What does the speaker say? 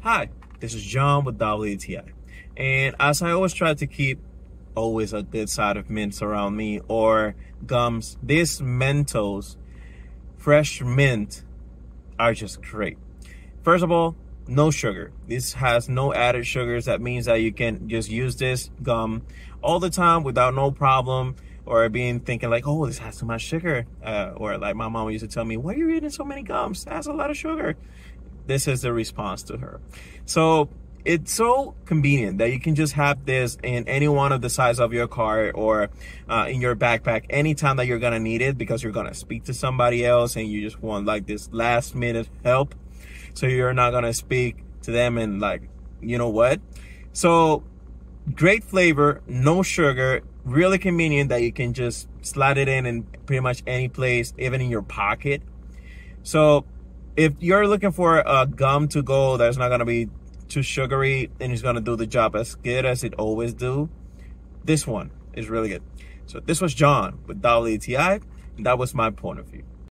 Hi, this is John with WTI. And as I always try to keep always a good side of mints around me or gums, these Mentos Fresh Mint are just great. First of all, no sugar. This has no added sugars. That means that you can just use this gum all the time without no problem, or being thinking like, oh, this has too much sugar. Or like my mom used to tell me, why are you eating so many gums? It has a lot of sugar. This is the response to her. So it's so convenient that you can just have this in any one of the sides of your car or in your backpack anytime that you're gonna need it, because you're gonna speak to somebody else and you just want like this last minute help. So you're not gonna speak to them and like, you know what? So great flavor, no sugar, really convenient that you can just slide it in pretty much any place, even in your pocket. So if you're looking for a gum to go that's not gonna be too sugary and it's gonna do the job as good as it always do, this one is really good. So this was John with WTI, and that was my point of view.